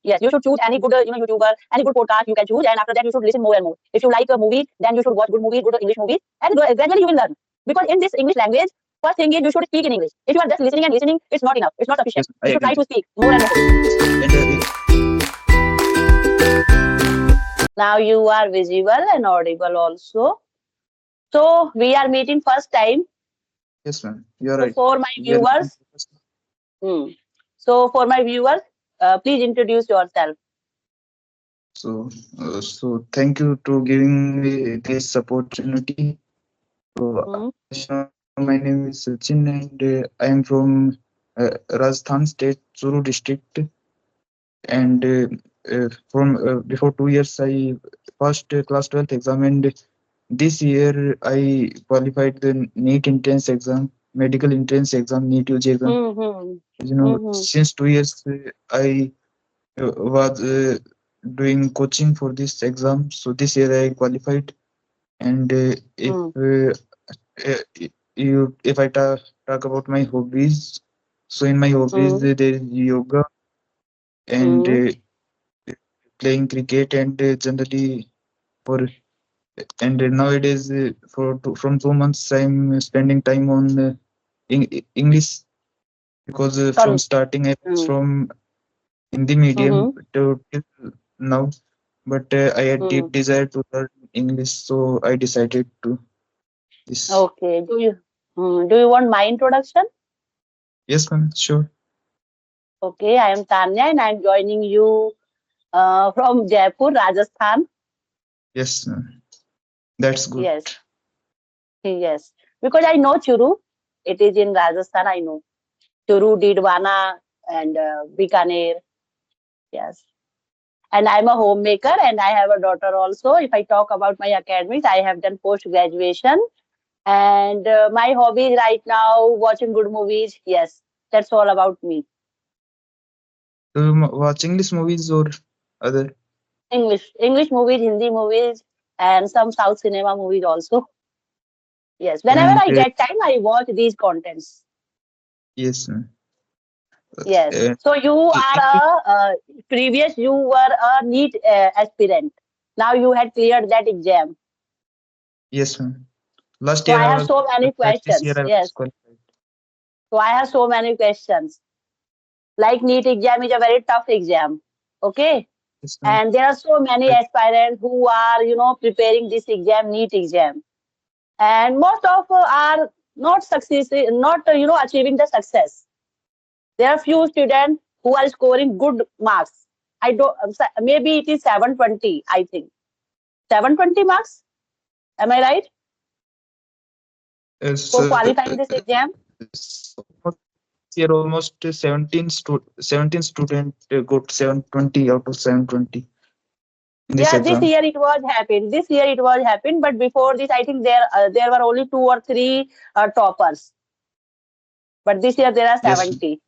Yes, you should choose any good, YouTuber, any good podcast you can choose, and after that you should listen more and more. If you like a movie, then you should watch good movies, good English movies, and gradually you will learn. Because in this English language, first thing is you should speak in English. If you are just listening and listening, it's not enough. It's not Yes, sufficient. I You should agree. try to speak more and more. And Now you are visible and audible also. So we are meeting first time. yes, ma'am, you're So right. for my We are meeting viewers, purpose. hmm, so for my viewers, please introduce yourself. So thank you to giving me this opportunity. So, Hmm, as you know, my name is Sachin, and I am from Rajasthan State, Churu district. And from before 2 years, I passed class 12th exam, and this year I qualified the NEET entrance exam, medical entrance exam, NEET UG exam. hmm, hmm, hmm, Since 2 years, I was doing coaching for this exam. So this year I qualified. And if hmm, uh, if I talk about my hobbies, so in my hobbies hmm, there is yoga and hmm. playing cricket, and generally for and nowadays from 2 months I'm spending time on English, because from Sorry. starting I was Hmm, from Hindi medium hmm, to till now, but I had hmm. deep desire to learn English, so I decided to this. Okay. Do you want my introduction? Yes, ma'am, sure. Okay, I am Tanya and I am joining you from Jaipur, Rajasthan. Yes, ma'am. That's good. Yes, yes. Because I know Churu. It is in Rajasthan, I know. Churu, Didwana, and Bikaner. Yes. And I'm a homemaker and I have a daughter also. If I talk about my academics, I have done post graduation. And my hobby is right now watching good movies. Yes, that's all about me. Watch English movies or other? English movies, Hindi movies, and some South cinema movies also. Yes, whenever And I get time, I watch these contents. yes, ma'am. Yes. Uh, So you are English. previous you were a NEET aspirant. Now you had cleared that exam. Yes, ma'am. Last So year I I have was so many qualified. This year questions. I was Yes. qualified. So I have so many questions. Like NEET exam is a very tough exam. Okay. Yes, ma'am. And there are so many I, aspirants who are, preparing this exam, NEET exam. And most of are not success, not, achieving the success. There are few students who are scoring good marks. I don't, maybe it is 720, I think. 720 marks. Am I right? yes, For qualifying this exam? this year almost 17 student got 720 out of 720 in this Yeah, this exam. year it was happened. This year it was happened, but before this, I think there were only two or three toppers. But this year there are Yes, 70.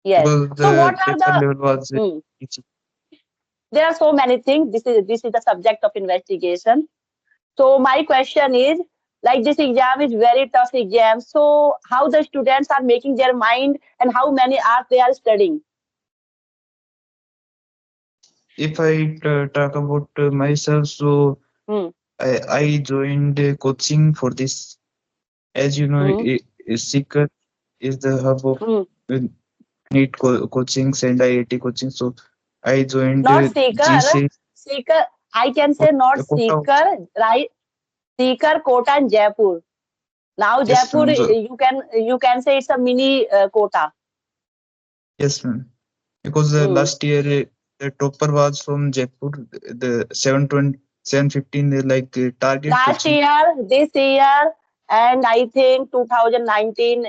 Yes. because So what the are paper the? level was Hmm, easy. there are so many things. This is the subject of investigation. So my question is, like this exam is very tough exam. So how the students are making their mind and how many hours they are studying? If I talk about myself, so Hmm, I joined coaching for this. As you know, hmm, Seeker is the hub of hmm. uh, NEET coachings and IIT coaching. So I joined Not seeker, GC seeker. I can say not Kota. seeker, right? Seeker, Kota, and Jaipur. Now Yes, Jaipur, ma'am. So, you can say it's a mini Kota. yes, ma'am. Because Hmm. last year the topper was from Jaipur, the 720, 715, like target Last coaching. year, this year, and I think 2019,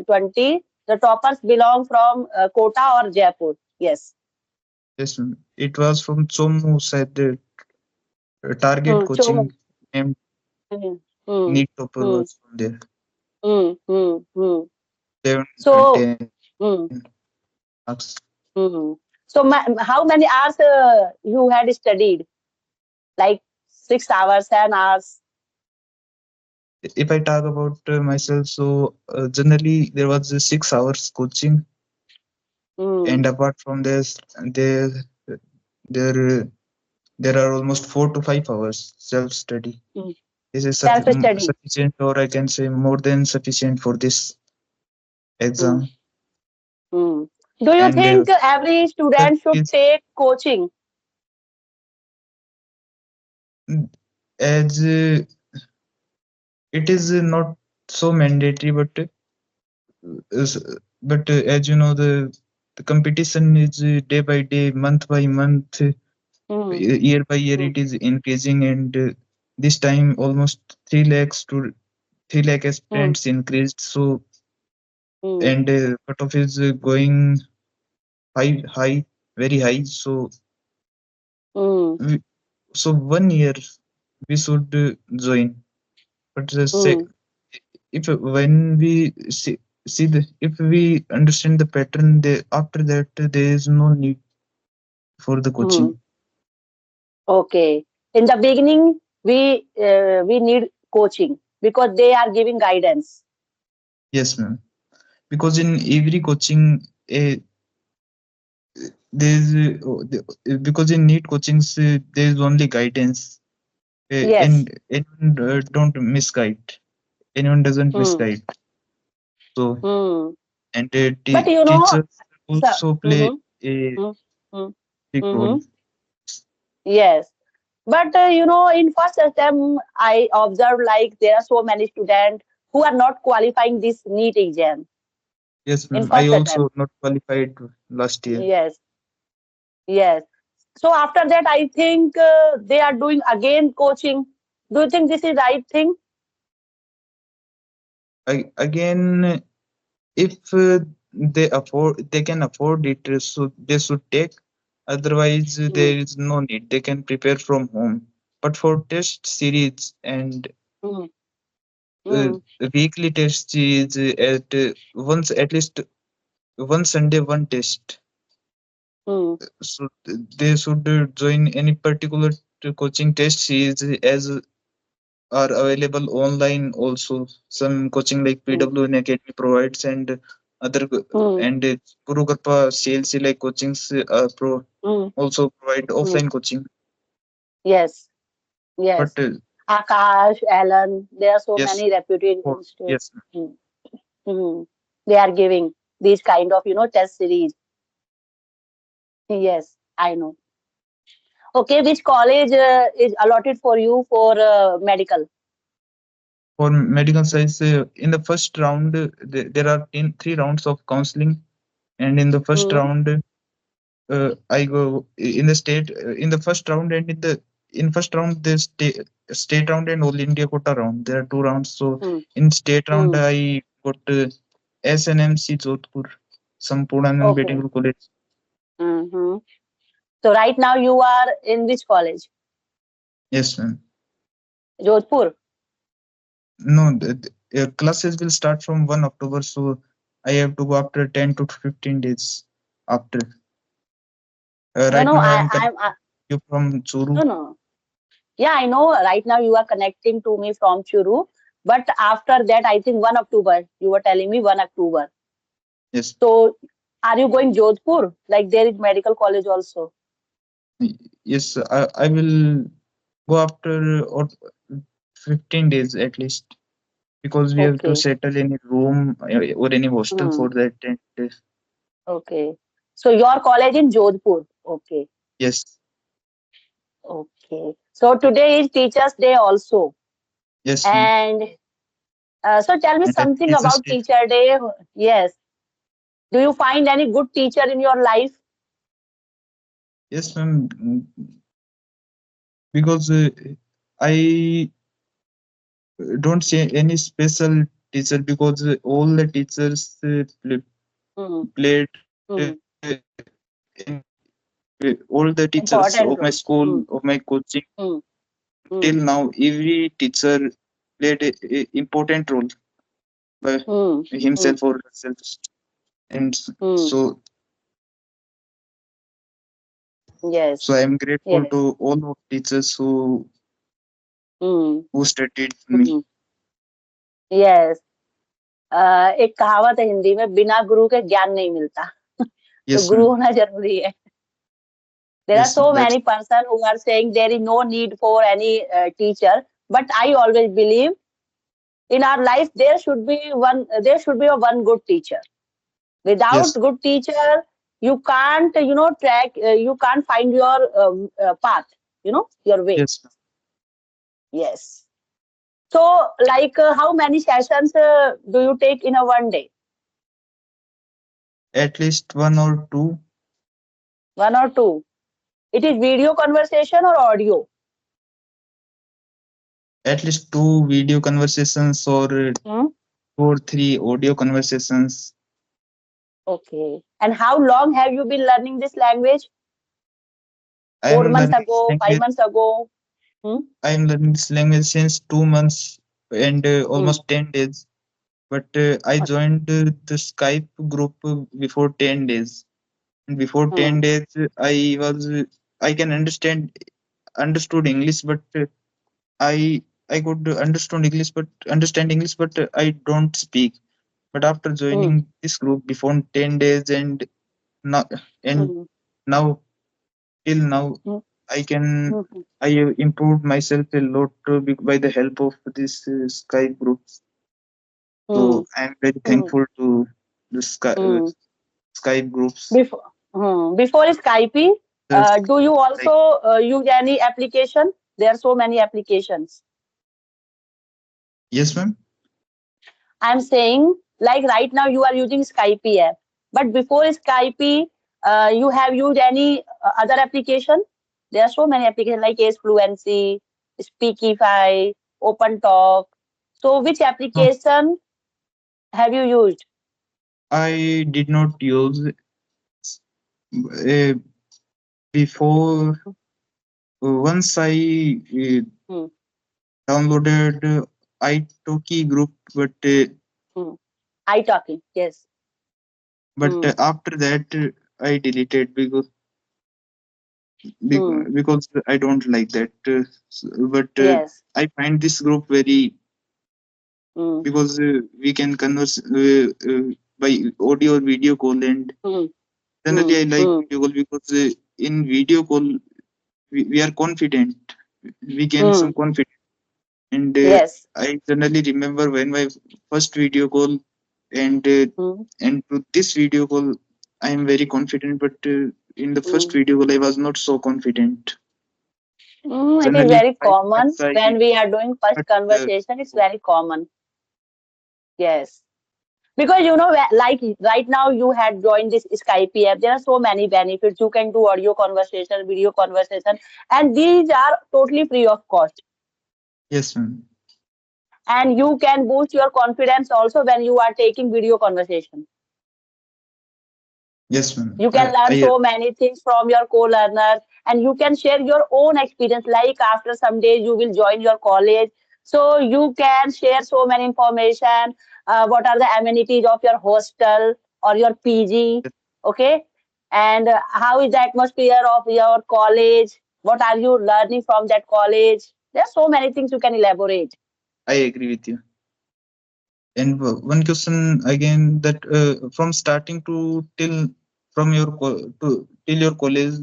20, the toppers belong from Kota or Jaipur. Yes. Yes, ma'am. It was from Chom who said the target Hmm. Chomu. coaching and Hmm. Hmm. NEET topper Hmm. was from there. Hmm. Hmm. Hmm. So, 710 hmm. marks. Hmm. So, how many hours you had studied? Like 6 hours, 10 hours? If I talk about myself, so generally there was 6 hours coaching, Hmm. And apart from this, there there there are almost 4 to 5 hours self study. Hmm. This is Self study. sufficient, or I can say more than sufficient for this Hmm. exam. Hmm. Do you And think every student should is take coaching? as it is not so mandatory, as you know, the competition is day by day, month by month, Hmm. year by year, Hmm. it is increasing. And this time almost 3 lakhs to 3 lakh Hmm. aspirants increased. So Hmm. and cutoff is going high, very high. So Hmm. we, so 1 year we should join. But say, Hmm. if when we see the if we understand the pattern, after that there is no need for the Hmm. coaching. Okay. In the beginning, we need coaching because they are giving guidance. Yes, ma'am. Because in every coaching, because in need coachings, there is only guidance. Yes. And anyone don't misguide. Anyone doesn't Hmm. misguide. So Hmm. and But you know, teachers so, also play mm-hmm, a mm-hmm, big role. mm-hmm, yes. But in first attempt, I observed like there are so many students who are not qualifying this NEET exam Yes, in ma'am. I first attempt. also not qualified last year. Yes, yes. So after that, I think they are doing again coaching. Do you think this is right thing? Again, if they can afford it, so they should take. Otherwise, Mm, there is no need. They can prepare from home. But for test series and mm, uh, mm, weekly test is at once at least one Sunday, one test. mm, So they should join any particular coaching test series as are available online also. Some coaching like mm, PWN Academy provides, and other mm, and Guru Kripa CLC like coachings mm, also provide mm. offline coaching. Yes, But yes. Akash, Alan, there are so yes, many reputed institutes. yes, Mm, mm. They are giving these kind of test series. Yes, I know. Okay, which college is allotted for you for medical? for medical science, in the first round, there are 3 rounds of counseling, and in the first Mm, round, I go in the state in the first round, and in first round the state round and all India quota round. There are 2 rounds. So mm, in state round, mm. I got SNMC Jodhpur, Sampurnanand Okay. Medical College. Mm-hmm. So right now you are in which college? Yes, ma'am. Jodhpur. No, classes will start from 1 October, so I have to go after 10 to 15 days after. No, Right no, now, I I, am connecting I'm, you from no, Churu. no. Yeah, I know. Right now you are connecting to me from Churu, but after that, I think 1 October. You were telling me 1 October. Yes, So, are you going Jodhpur? Like there is medical college also. yes, I will go after or 15 days at least, because we have to Okay. settle any room or any hostel Hmm. for that. And Okay. So your college in Jodhpur. Okay. yes, Okay. So today is Teachers' Day also. yes, ma'am. And so tell me And happy something Teachers' about Day. Teacher Day. Yes. Do you find any good teacher in your life? Yes, ma'am. Because I don't say any special teacher, because all the teachers Hmm. played Hmm. in all the teachers Important of my role. school, Hmm. of my coaching Hmm. till Hmm. now. Every teacher played a important role by Hmm. Hmm. himself or herself. And Hmm. so Yes. so I am grateful Yes. to all of teachers Hmm. who studied Hmm. me. Yes. एक कहावत है हिंदी में बिना गुरु के ज्ञान नहीं मिलता. तो Yes, गुरु ma'am. होना जरूरी है. There are Yes, so ma'am. That's many person who are saying there is no need for any teacher, but I always believe in our life there should be a one good teacher. Without yes, good teacher, you can't track, you can't find your path, your way. yes, ma'am. Yes. So like how many sessions do you take in a one day? At least one or two. One or two? It is video conversation or audio? At least two video conversations or Hmm? two or three audio conversations. Okay. And how long have you been learning this language? I Four am months learning this ago, five language. months ago? Hmm? I am learning this language since 2 months and Hmm. almost 10 days. But I Okay. joined the Skype group before 10 days. And before Hmm. 10 days, I can understood English, but I could understand English, but I don't speak. But after Hmm. joining this group before 10 days now and Hmm. now till now, Hmm. I can Hmm. I have improved myself a lot by the help of this Skype group. Hmm. So I am very Hmm. thankful to the Hmm. Skype groups. Before Skype, Just do you like also use any application? There are so many applications. yes, ma'am. I'm saying, like right now, you are using Skype app, but before Skype, you have used any other application? There are so many applications like Ace Fluency, Speakify, Open Talk. So, which No, application have you used? I did not use before. Once I Hmm. downloaded iTalki group, Hmm. I talking. Yes. Hmm. after that I deleted Hmm. because I don't like that. But Yes. I find this group very Hmm. because we can converse by audio or video call, and Hmm. generally Hmm. I like Hmm. video call because in video call we are confident, we gain Hmm. some confidence, and Yes. I generally remember when my first video call, and Hmm. to this video call I am very confident, but in the first Hmm. video call I was not so confident. It is Generally very I common once I when we are doing first but conversation. It's very common. Yes. Because like right now you had joined this Skype app. There are so many benefits. You can do audio conversation, video conversation, and these are totally free of cost. yes, ma'am. And you can boost your confidence also when you are taking video conversation. Yes, ma'am. You can learn I so many things from your co-learners, and you can share your own experience. Like after some days you will join your college, so you can share so many information. What are the amenities of your hostel or your PG? Okay. And how is the atmosphere of your college? What are you learning from that college? There are so many things you can elaborate. I agree with you. And one question again, that from starting to till from your to till your college,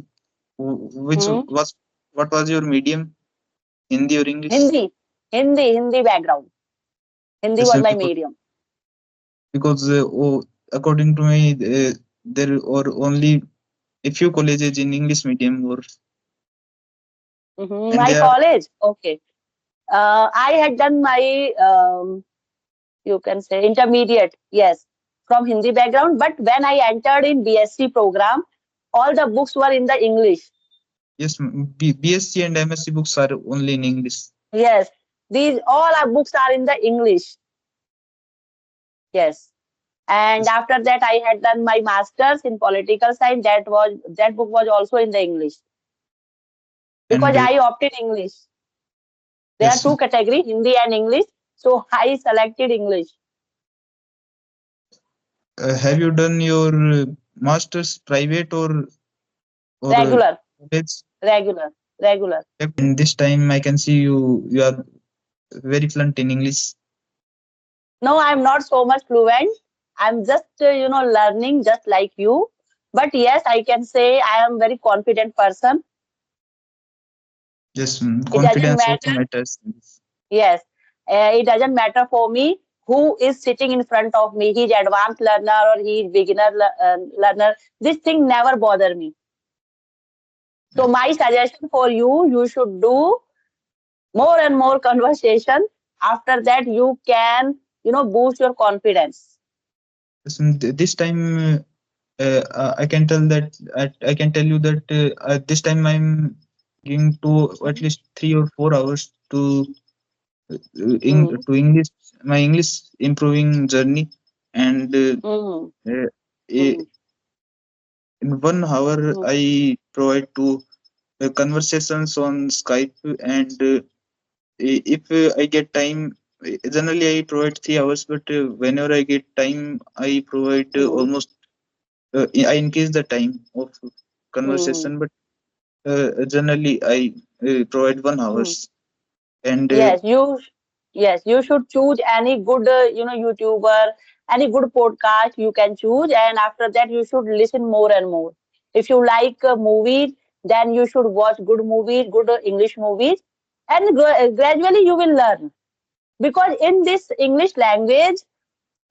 which Hmm? was what was your medium, Hindi or English? Hindi, Hindi background. Hindi Yes, was sir, my medium. because according to me, there are only a few colleges in English medium, or and My they are college, okay. I had done my, you can say, intermediate, yes, from Hindi background. But when I entered in BSc program, all the books were in the English. yes, BSc and MSc books are only in English. Yes, these all our books are in the English. Yes. And Yes. after that, I had done my masters in political science. That book was also in the English because And I opted English. There are yes, two categories, Hindi and English. So I selected English. have you done your masters private or Regular, college? regular, regular. And this time I can see you are very fluent in English. No, I'm not so much fluent. I'm just, learning just like you. But yes, I can say I am very confident person. Yes, It doesn't confidence also matter. matters. Yes, it doesn't matter for me who is sitting in front of me. He's advanced learner or he's beginner learner. This thing never bother me. So Yes. my suggestion for you, you should do more and more conversation. After that, you can, boost your confidence. Yes, this time I can tell that I can tell you that this time I'm going to at least 3 or 4 hours Mm, to English, my English improving journey, and mm, uh, mm, in 1 hour mm, I provide two conversations on Skype, and if I get time, generally I provide 3 hours, but whenever I get time, I provide mm, almost I increase the time of mm, conversation, but generally I provide 1 hours, mm. and Yes, yes, you should choose any good, YouTuber, any good podcast you can choose, and after that you should listen more and more. If you like movies, then you should watch good movies, good English movies, and gradually you will learn. Because in this English language,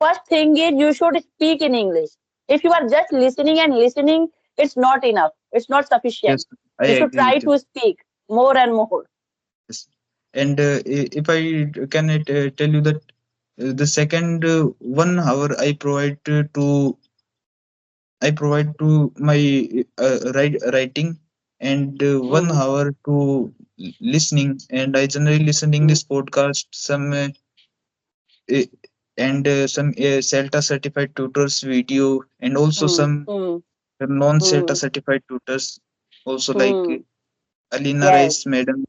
first thing is you should speak in English. If you are just listening and listening, it's not enough. It's not yes, sufficient. I You should agree try with you. to speak more and more. Yes. And if I can tell you that the second 1 hour I provide to my writing, and one Mm, hour to listening, and I generally listening mm, this podcast some uh, and some CELTA certified tutors video, and also mm, some mm, non-CELTA mm, certified tutors, also like mm. Alina Yes, Rice madam.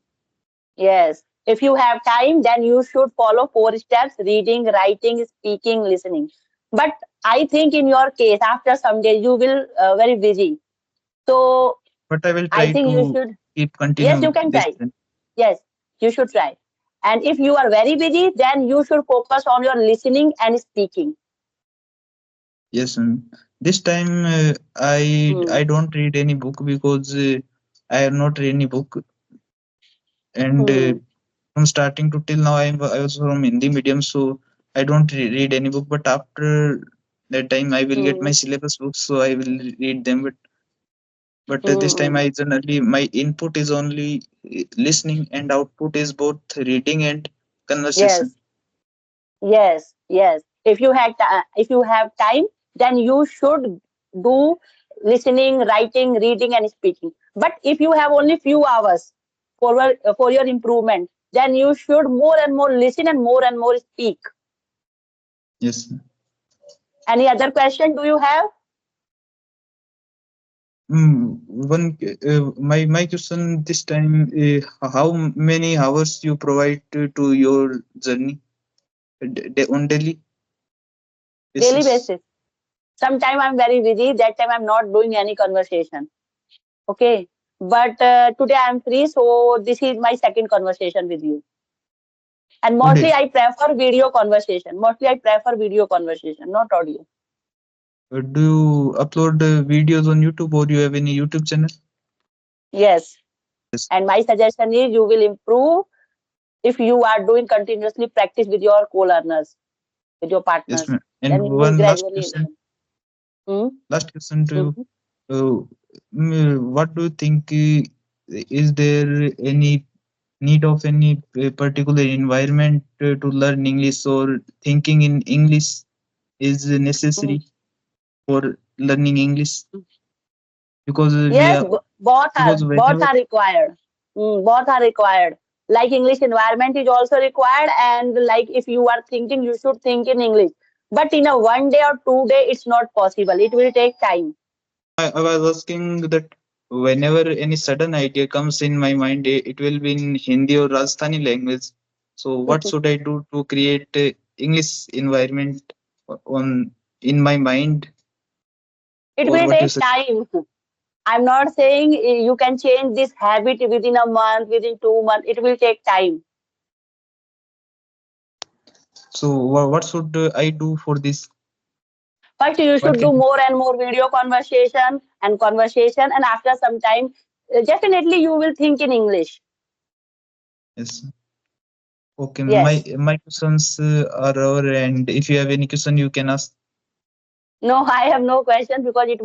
yes. If you have time, then you should follow four steps: reading, writing, speaking, listening. But I think in your case, after some days, you will very busy. So But I will I try think you to should. keep Yes, you continue can this. try. Yes, you should try. And if you are very busy, then you should focus on your listening and speaking. Yes, this time I Hmm. don't read any book because I have not read any book, and Hmm. from starting to till now I was from Hindi medium, so I don't read any book. But after that time I will get Hmm. my syllabus books, so I will read them. But this time Hmm. I generally my input is only listening, and output is both reading and conversation. Yes. Yes, yes. If you have time, then you should do listening, writing, reading, and speaking. But if you have only few hours for your improvement, then you should more and more listen and more speak. Yes. Any other question do you have? One my question this time, how many hours you provide to your journey on daily Daily basis? basis. Sometime I'm very busy. That time I'm not doing any conversation. Okay. But today I'm free, so this is my second conversation with you. And mostly Today, I prefer video conversation. Mostly I prefer video conversation, not audio. do you upload videos on YouTube, or you have any YouTube channel? Yes. Yes, And my suggestion is you will improve if you are doing continuously practice with your co-learners, with your yes, partners. ma'am. And Then you will one gradually learn. Mm, last question to you. mm. Uh, what do you think? Is there any need of any particular environment to learn English, or thinking in English is Mm. necessary for learning English? Because we Yes, are both because both whenever are required. Both are required. Like English environment is also required, and like if you are thinking, you should think in English. But in a 1 day or 2 day, it's not possible. It will take time. I was asking that whenever any sudden idea comes in my mind, it will be in Hindi or Rajasthani language. So what should I do to create English environment on in my mind, It or will what you take suggest? time. I'm not saying you can change this habit within a month, within 2 months. It will take time. So what should I do for this? First, you What should can do more and more video conversation, and after some time, definitely you will think in English. yes. Okay, Yes. my questions are over, and if you have any question, you can ask. No, I have no questions because it was